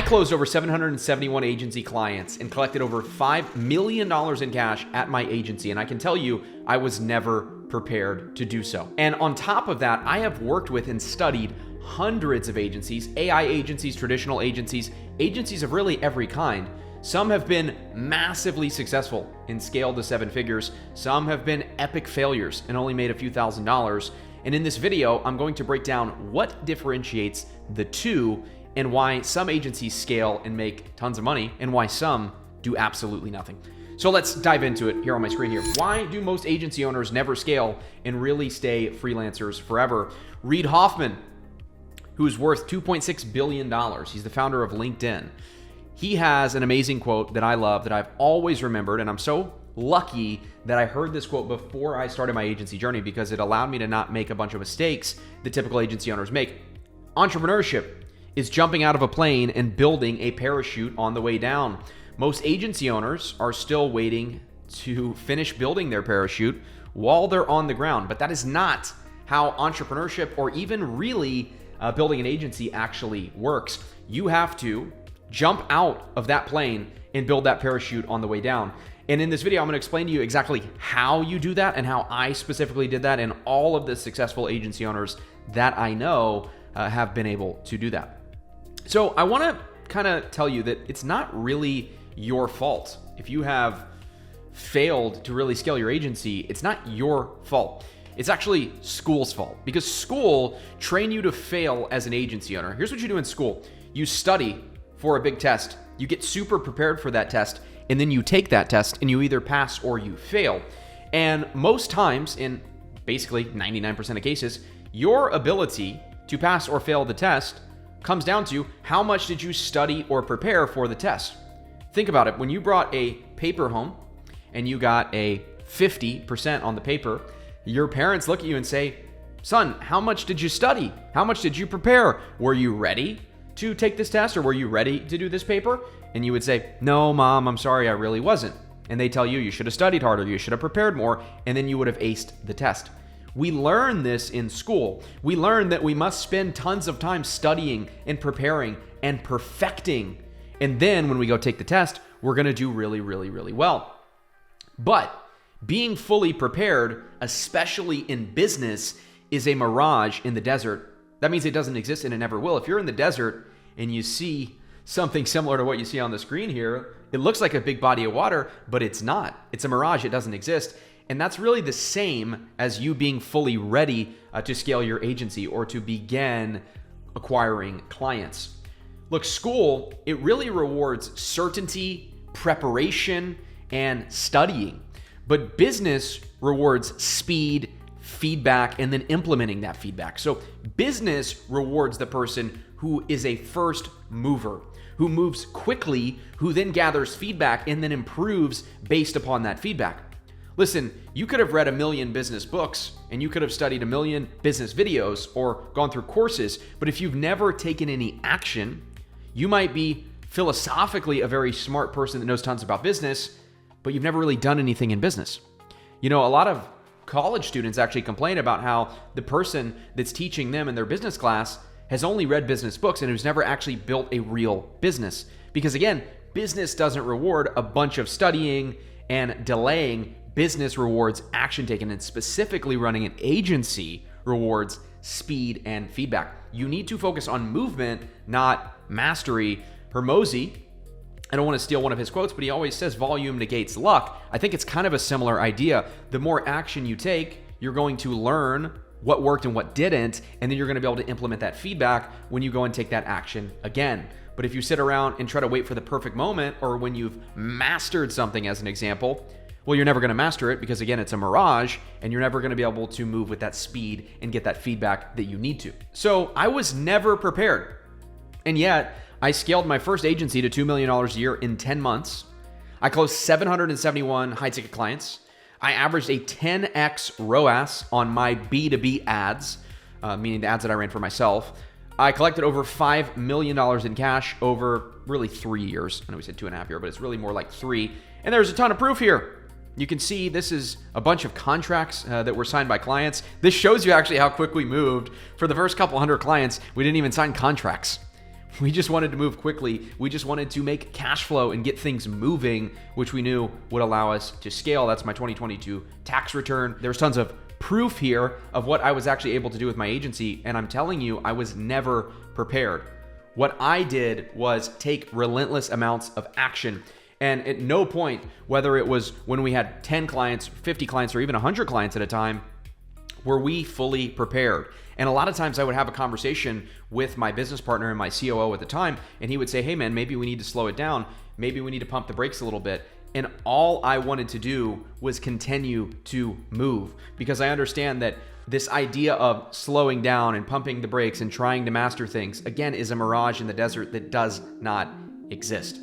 closed over 771 agency clients and collected over $5 million in cash at my agency. And I can tell you, I was never prepared to do so. And on top of that, I have worked with and studied hundreds of agencies, AI agencies, traditional agencies, agencies of really every kind. Some have been massively successful and scaled to 7 figures. Some have been epic failures and only made a few $1,000s. And in this video, I'm going to break down what differentiates the two and why some agencies scale and make tons of money and why some do absolutely nothing. So let's dive into it here on my screen here. Why do most agency owners never scale and really stay freelancers forever? Reid Hoffman, who's worth $2.6 billion. He's the founder of LinkedIn. He has an amazing quote that I love that I've always remembered, and I'm so lucky that I heard this quote before I started my agency journey because it allowed me to not make a bunch of mistakes that typical agency owners make. Entrepreneurship is jumping out of a plane and building a parachute on the way down. Most agency owners are still waiting to finish building their parachute while they're on the ground, but that is not how entrepreneurship or even really building an agency actually works. You have to jump out of that plane and build that parachute on the way down. And in this video, I'm going to explain to you exactly how you do that and how I specifically did that, and all of the successful agency owners that I know have been able to do that. So I want to kind of tell you that it's not really your fault. If you have failed to really scale your agency, it's not your fault. It's actually school's fault, because school trained you to fail as an agency owner. Here's what you do in school. You study for a big test. You get super prepared for that test, and then you take that test and you either pass or you fail. And most times, in basically 99% of cases, your ability to pass or fail the test comes down to how much did you study or prepare for the test. Think about it. When you brought a paper home and you got a 50% on the paper, your parents look at you and say, "Son, how much did you study? How much did you prepare? Were you ready to take this test, or were you ready to do this paper?" And you would say, "No, Mom, I'm sorry, I really wasn't." And they tell you, you should have studied harder, you should have prepared more, and then you would have aced the test. We learn this in school. We learn that we must spend tons of time studying and preparing and perfecting. And then when we go take the test, we're going to do really, really, really well. But being fully prepared, especially in business, is a mirage in the desert. That means it doesn't exist and it never will. If you're in the desert and you see something similar to what you see on the screen here, it looks like a big body of water, but it's not. It's a mirage. It doesn't exist. And that's really the same as you being fully ready to scale your agency or to begin acquiring clients. Look, school, it really rewards certainty, preparation, and studying. But business rewards speed, feedback, and then implementing that feedback. So business rewards the person who is a first mover, who moves quickly, who then gathers feedback and then improves based upon that feedback. Listen, you could have read 1 million business books and you could have studied 1 million business videos or gone through courses, but if you've never taken any action, you might be philosophically a very smart person that knows tons about business, but you've never really done anything in business. You know, a lot of college students actually complain about how the person that's teaching them in their business class has only read business books and who's never actually built a real business. Because again, business doesn't reward a bunch of studying and delaying. Business rewards action taken, and specifically running an agency rewards speed and feedback. You need to focus on movement, not mastery. Hormozy, I don't want to steal one of his quotes, but he always says volume negates luck. I think it's kind of a similar idea. The more action you take, you're going to learn what worked and what didn't, and then you're going to be able to implement that feedback when you go and take that action again. But if you sit around and try to wait for the perfect moment, or when you've mastered something as an example, well, you're never going to master it because, again, it's a mirage, and you're never going to be able to move with that speed and get that feedback that you need to. So I was never prepared, and yet I scaled my first agency to $2 million a year in 10 months. I closed 771 high-ticket clients. I averaged a 10x ROAS on my B2B ads, meaning the ads that I ran for myself. I collected over $5 million in cash over really 3 years. I know we said 2.5 years, but it's really more like 3. And there's a ton of proof here. You can see this is a bunch of contracts that were signed by clients. This shows you actually how quick we moved. For the first couple hundred clients, we didn't even sign contracts. We just wanted to move quickly. We just wanted to make cash flow and get things moving, which we knew would allow us to scale. That's my 2022 tax return. There's tons of proof here of what I was actually able to do with my agency. And I'm telling you, I was never prepared. What I did was take relentless amounts of action. And at no point, whether it was when we had 10 clients, 50 clients, or even 100 clients at a time, were we fully prepared. And a lot of times I would have a conversation with my business partner and my COO at the time, and he would say, hey man, maybe we need to slow it down. Maybe we need to pump the brakes a little bit. And all I wanted to do was continue to move, because I understand that this idea of slowing down and pumping the brakes and trying to master things, again, is a mirage in the desert that does not exist.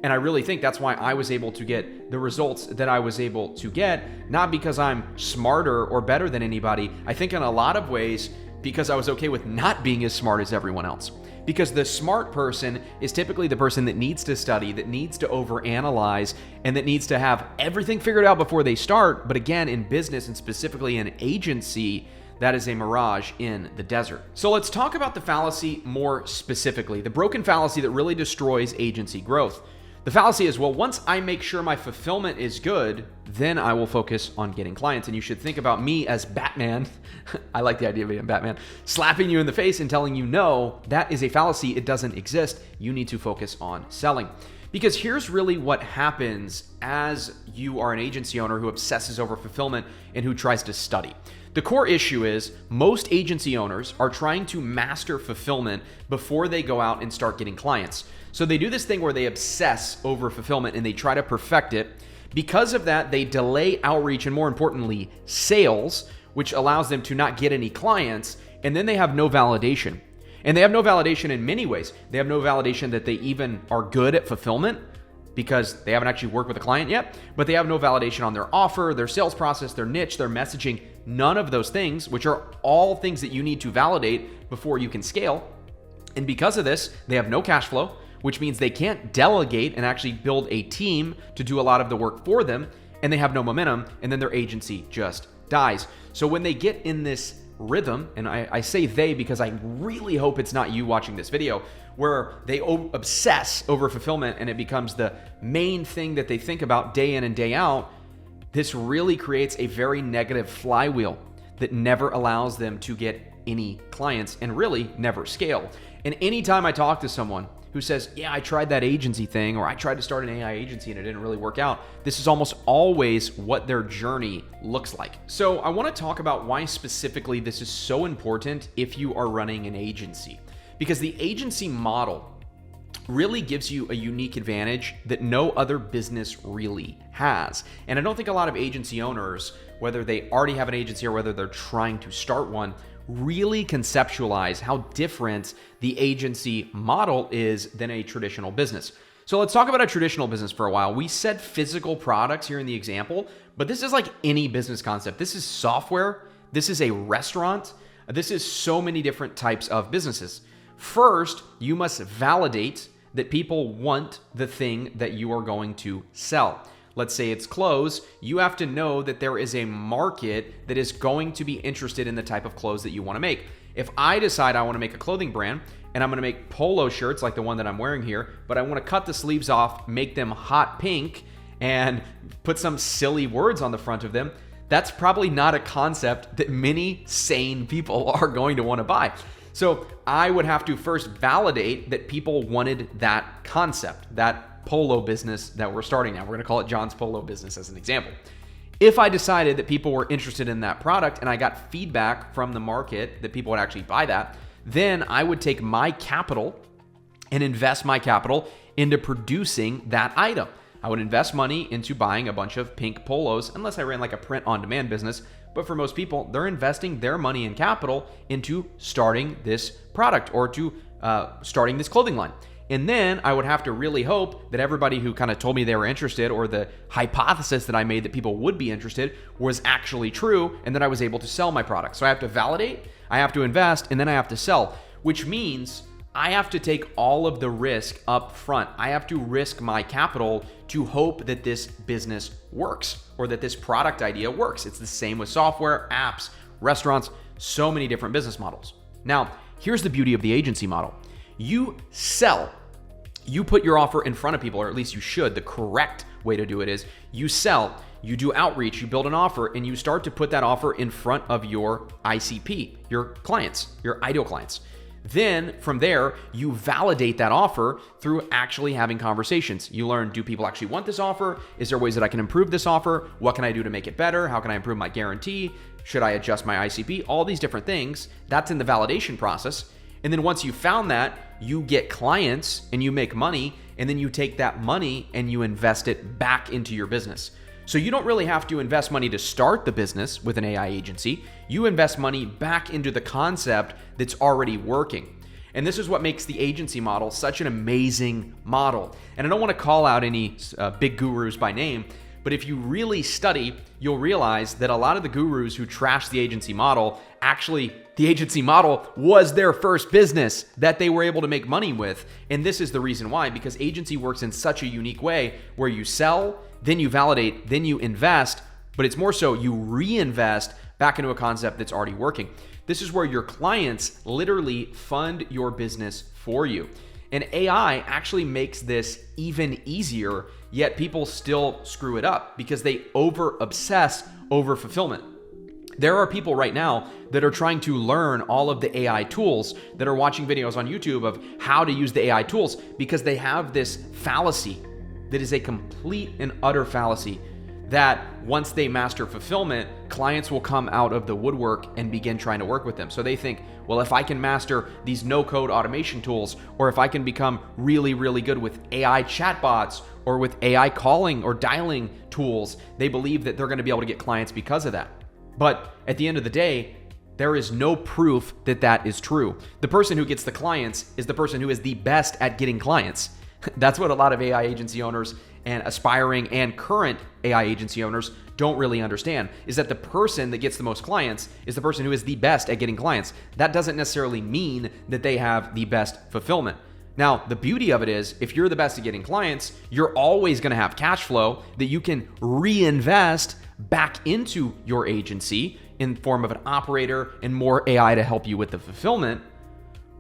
And I really think that's why I was able to get the results that I was able to get, not because I'm smarter or better than anybody. I think in a lot of ways, because I was okay with not being as smart as everyone else. Because the smart person is typically the person that needs to study, that needs to overanalyze, and that needs to have everything figured out before they start. But again, in business and specifically in agency, that is a mirage in the desert. So let's talk about the fallacy more specifically, the broken fallacy that really destroys agency growth. The fallacy is, well, once I make sure my fulfillment is good, then I will focus on getting clients. And you should think about me as Batman. I like the idea of being Batman, slapping you in the face and telling you, no, that is a fallacy. It doesn't exist. You need to focus on selling. Because here's really what happens as you are an agency owner who obsesses over fulfillment and who tries to study. The core issue is most agency owners are trying to master fulfillment before they go out and start getting clients. So they do this thing where they obsess over fulfillment and they try to perfect it. Because of that, they delay outreach and, more importantly, sales, which allows them to not get any clients. And then they have no validation. And they have no validation in many ways. They have no validation that they even are good at fulfillment because they haven't actually worked with a client yet, but they have no validation on their offer, their sales process, their niche, their messaging, none of those things, which are all things that you need to validate before you can scale. And because of this, they have no cash flow, which means they can't delegate and actually build a team to do a lot of the work for them, and they have no momentum, and then their agency just dies. So when they get in this rhythm, and I say they because I really hope it's not you watching this video, where they obsess over fulfillment and it becomes the main thing that they think about day in and day out, this really creates a very negative flywheel that never allows them to get any clients and really never scale. And anytime I talk to someone who says, yeah, I tried that agency thing, or I tried to start an AI agency and it didn't really work out, this is almost always what their journey looks like. So I want to talk about why specifically this is so important if you are running an agency. Because the agency model really gives you a unique advantage that no other business really has. And I don't think a lot of agency owners, whether they already have an agency or whether they're trying to start one, really conceptualize how different the agency model is than a traditional business. So let's talk about a traditional business for a while. We said physical products here in the example, but this is like any business concept. This is software. This is a restaurant. This is so many different types of businesses. First, you must validate that people want the thing that you are going to sell. Let's say it's clothes. You have to know that there is a market that is going to be interested in the type of clothes that you want to make. If I decide I want to make a clothing brand and I'm going to make polo shirts like the one that I'm wearing here, but I want to cut the sleeves off, make them hot pink, and put some silly words on the front of them, that's probably not a concept that many sane people are going to want to buy. So I would have to first validate that people wanted that concept, that polo business that we're starting now. We're going to call it John's Polo Business as an example. If I decided that people were interested in that product and I got feedback from the market that people would actually buy that, then I would take my capital and invest my capital into producing that item. I would invest money into buying a bunch of pink polos, unless I ran like a print-on-demand business. But for most people, they're investing their money and capital into starting this product or to starting this clothing line. And then I would have to really hope that everybody who kind of told me they were interested, or the hypothesis that I made that people would be interested, was actually true, and that I was able to sell my product. So I have to validate, I have to invest, and then I have to sell, which means I have to take all of the risk up front. I have to risk my capital to hope that this business works or that this product idea works. It's the same with software, apps, restaurants, so many different business models. Now, here's the beauty of the agency model. You sell. You put your offer in front of people, or at least you should. The correct way to do it is you sell, you do outreach, you build an offer, and you start to put that offer in front of your ICP, your clients, your ideal clients. Then from there, you validate that offer through actually having conversations. You learn, do people actually want this offer? Is there ways that I can improve this offer? What can I do to make it better? How can I improve my guarantee? Should I adjust my ICP? All these different things. That's in the validation process. And then once you found that, you get clients and you make money, and then you take that money and you invest it back into your business. So you don't really have to invest money to start the business with an AI agency. You invest money back into the concept that's already working. And this is what makes the agency model such an amazing model. And I don't want to call out any big gurus by name, but if you really study, you'll realize that a lot of the gurus who trash the agency model, actually, the agency model was their first business that they were able to make money with. And this is the reason why, because agency works in such a unique way where you sell, then you validate, then you invest, but it's more so you reinvest back into a concept that's already working. This is where your clients literally fund your business for you. And AI actually makes this even easier, yet people still screw it up because they over-obsess over fulfillment. There are people right now that are trying to learn all of the AI tools, that are watching videos on YouTube of how to use the AI tools, because they have this fallacy that is a complete and utter fallacy that once they master fulfillment, clients will come out of the woodwork and begin trying to work with them. So they think, well, if I can master these no-code automation tools, or if I can become really, really good with AI chatbots or with AI calling or dialing tools, they believe that they're going to be able to get clients because of that. But at the end of the day, there is no proof that that is true. The person who gets the clients is the person who is the best at getting clients. That's what a lot of AI agency owners and aspiring and current AI agency owners don't really understand, is that the person that gets the most clients is the person who is the best at getting clients. That doesn't necessarily mean that they have the best fulfillment. Now, the beauty of it is, if you're the best at getting clients, you're always going to have cash flow that you can reinvest back into your agency in form of an operator and more AI to help you with the fulfillment.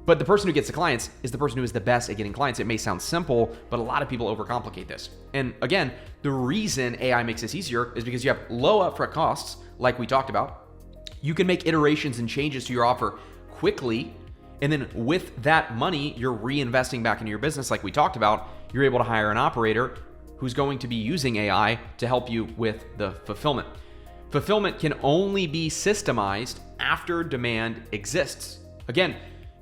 But the person who gets the clients is the person who is the best at getting clients. It may sound simple, but a lot of people overcomplicate this. And again, the reason AI makes this easier is because you have low upfront costs, like we talked about. You can make iterations and changes to your offer quickly. And then with that money, you're reinvesting back into your business, like we talked about. You're able to hire an operator who's going to be using AI to help you with the fulfillment. Fulfillment can only be systemized after demand exists. Again,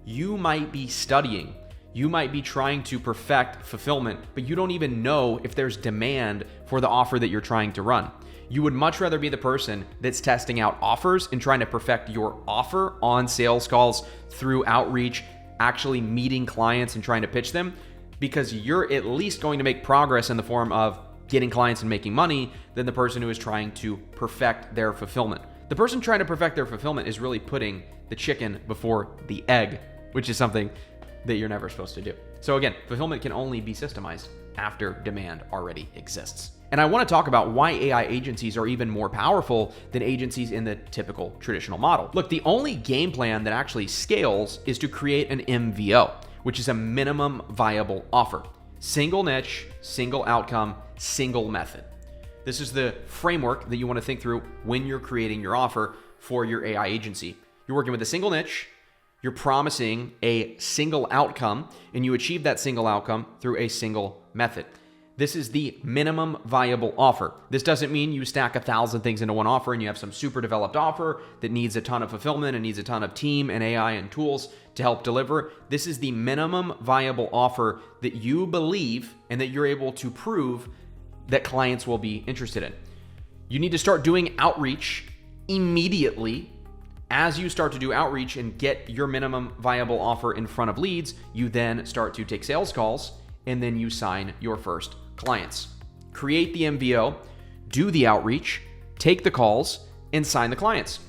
you might be studying, you might be trying to perfect fulfillment, but you don't even know if there's demand for the offer that you're trying to run. You would much rather be the person that's testing out offers and trying to perfect your offer on sales calls, through outreach, actually meeting clients and trying to pitch them, because you're at least going to make progress in the form of getting clients and making money than the person who is trying to perfect their fulfillment. The person trying to perfect their fulfillment is really putting the chicken before the egg, which is something that you're never supposed to do. So again, fulfillment can only be systemized after demand already exists. And I want to talk about why AI agencies are even more powerful than agencies in the typical traditional model. Look, the only game plan that actually scales is to create an MVO, which is a minimum viable offer. Single niche, single outcome, single method. This is the framework that you want to think through when you're creating your offer for your AI agency. You're working with a single niche, you're promising a single outcome, and you achieve that single outcome through a single method. This is the minimum viable offer. This doesn't mean you stack 1,000 things into one offer and you have some super developed offer that needs a ton of fulfillment and needs a ton of team and AI and tools to help deliver. This is the minimum viable offer that you believe and that you're able to prove that clients will be interested in. You need to start doing outreach immediately. As you start to do outreach and get your minimum viable offer in front of leads, you then start to take sales calls, and then you sign your first clients. Create the MVO, do the outreach, take the calls, and sign the clients.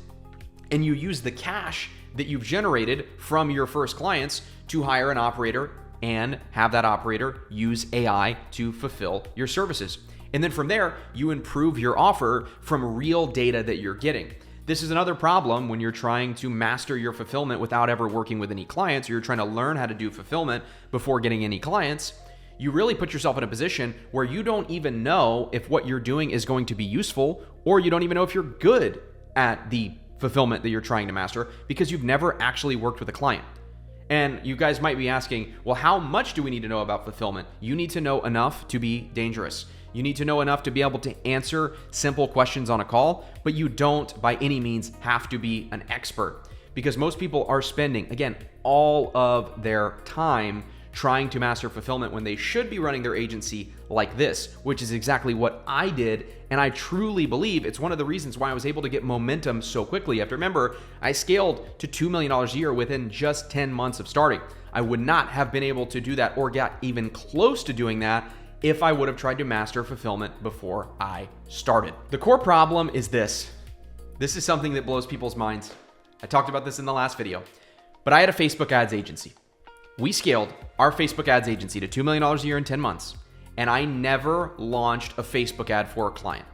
And you use the cash that you've generated from your first clients to hire an operator and have that operator use AI to fulfill your services. And then from there, you improve your offer from real data that you're getting. This is another problem when you're trying to master your fulfillment without ever working with any clients, or you're trying to learn how to do fulfillment before getting any clients. You really put yourself in a position where you don't even know if what you're doing is going to be useful, or you don't even know if you're good at the fulfillment that you're trying to master because you've never actually worked with a client. And you guys might be asking, well, how much do we need to know about fulfillment? You need to know enough to be dangerous. You need to know enough to be able to answer simple questions on a call, but you don't by any means have to be an expert, because most people are spending, again, all of their time trying to master fulfillment when they should be running their agency like this, which is exactly what I did. And I truly believe it's one of the reasons why I was able to get momentum so quickly. You have to remember, I scaled to $2 million a year within just 10 months of starting. I would not have been able to do that or get even close to doing that if I would have tried to master fulfillment before I started. The core problem is this. This is something that blows people's minds. I talked about this in the last video, but I had a Facebook ads agency. We scaled our Facebook ads agency to $2 million a year in 10 months, and I never launched a Facebook ad for a client.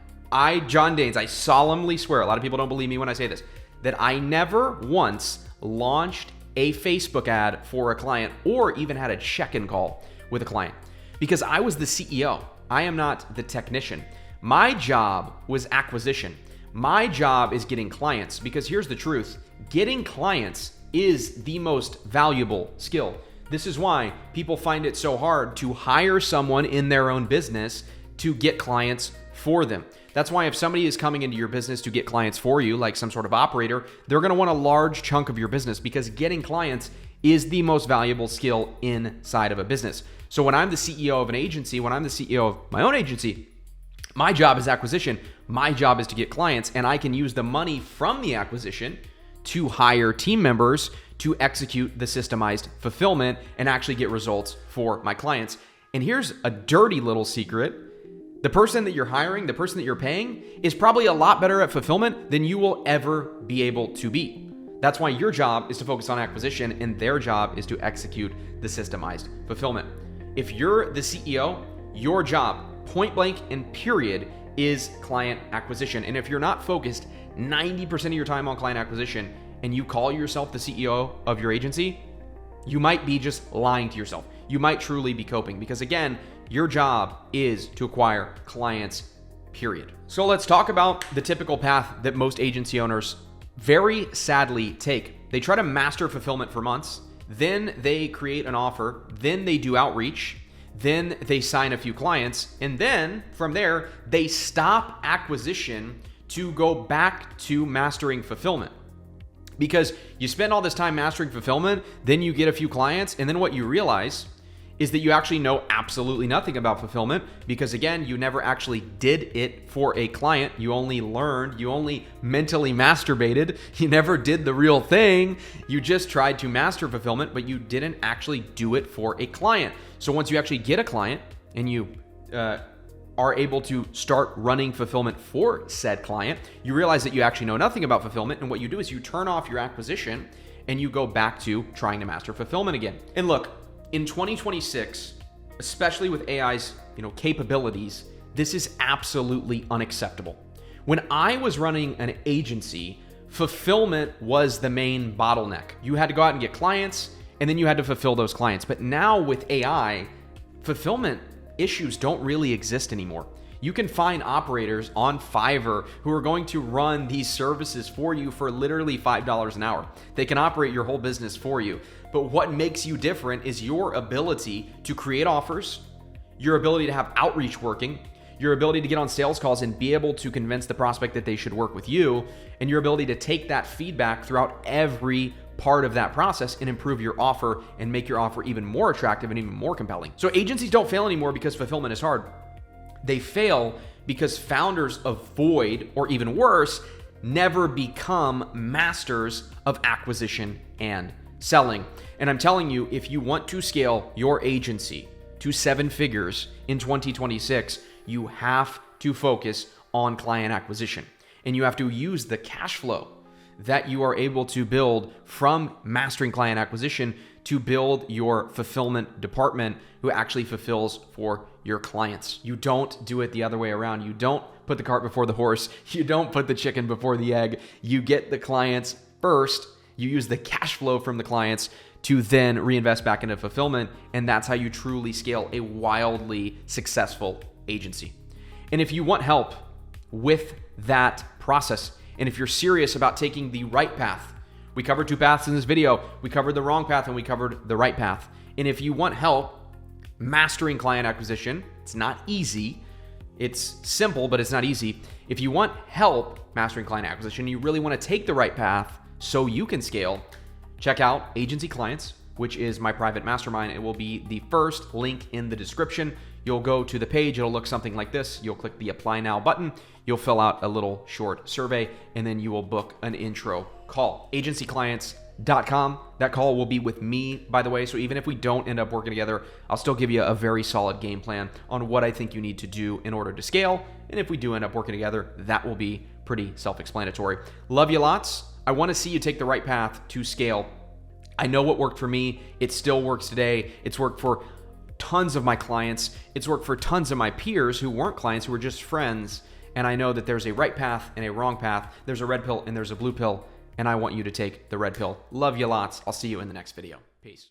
John Danes, I solemnly swear, a lot of people don't believe me when I say this, that I never once launched a Facebook ad for a client or even had a check-in call with a client, because I was the CEO. I am not the technician. My job was acquisition. My job is getting clients, because here's the truth. Getting clients is the most valuable skill. This is why people find it so hard to hire someone in their own business to get clients for them. That's why if somebody is coming into your business to get clients for you, like some sort of operator, they're going to want a large chunk of your business, because getting clients is the most valuable skill inside of a business. So when I'm the CEO of an agency, when I'm the CEO of my own agency, my job is acquisition. My job is to get clients, and I can use the money from the acquisition to hire team members to execute the systemized fulfillment and actually get results for my clients. And here's a dirty little secret. The person that you're hiring, the person that you're paying, is probably a lot better at fulfillment than you will ever be able to be. That's why your job is to focus on acquisition and their job is to execute the systemized fulfillment. If you're the CEO, your job, point blank and period, is client acquisition. And if you're not focused 90% of your time on client acquisition and you call yourself the CEO of your agency, you might be just lying to yourself. You might truly be coping, because again, your job is to acquire clients, period. So let's talk about the typical path that most agency owners very sadly take. They try to master fulfillment for months, then they create an offer, then they do outreach, then they sign a few clients, and then from there, they stop acquisition to go back to mastering fulfillment. Because you spend all this time mastering fulfillment, then you get a few clients, and then what you realize is that you actually know absolutely nothing about fulfillment, because again, you never actually did it for a client. You only learned, you only mentally masturbated. You never did the real thing. You just tried to master fulfillment, but you didn't actually do it for a client. So once you actually get a client and you are able to start running fulfillment for said client, you realize that you actually know nothing about fulfillment. And what you do is you turn off your acquisition and you go back to trying to master fulfillment again. And look, in 2026, especially with AI's capabilities, this is absolutely unacceptable. When I was running an agency, fulfillment was the main bottleneck. You had to go out and get clients, and then you had to fulfill those clients. But now with AI, fulfillment issues don't really exist anymore. You can find operators on Fiverr who are going to run these services for you for literally $5 an hour. They can operate your whole business for you. But what makes you different is your ability to create offers, your ability to have outreach working, your ability to get on sales calls and be able to convince the prospect that they should work with you, and your ability to take that feedback throughout every part of that process and improve your offer and make your offer even more attractive and even more compelling. So agencies don't fail anymore because fulfillment is hard. They fail because founders avoid, or even worse, never become masters of acquisition and selling. And I'm telling you, if you want to scale your agency to 7 figures in 2026, you have to focus on client acquisition. And you have to use the cash flow that you are able to build from mastering client acquisition to build your fulfillment department who actually fulfills for your clients. You don't do it the other way around. You don't put the cart before the horse. You don't put the chicken before the egg. You get the clients first. You use the cash flow from the clients to then reinvest back into fulfillment. And that's how you truly scale a wildly successful agency. And if you want help with that process, and if you're serious about taking the right path, we covered 2 paths in this video. We covered the wrong path and we covered the right path. And if you want help mastering client acquisition, it's not easy. It's simple, but it's not easy. If you want help mastering client acquisition, you really want to take the right path so you can scale, check out Agency Clients, which is my private mastermind. It will be the first link in the description. You'll go to the page. It'll look something like this. You'll click the Apply Now button. You'll fill out a little short survey, and then you will book an intro call. Agencyclients.com. That call will be with me, by the way. So even if we don't end up working together, I'll still give you a very solid game plan on what I think you need to do in order to scale. And if we do end up working together, that will be pretty self-explanatory. Love you lots. I want to see you take the right path to scale. I know what worked for me. It still works today. It's worked for tons of my clients. It's worked for tons of my peers who weren't clients, who were just friends. And I know that there's a right path and a wrong path. There's a red pill and there's a blue pill. And I want you to take the red pill. Love you lots. I'll see you in the next video. Peace.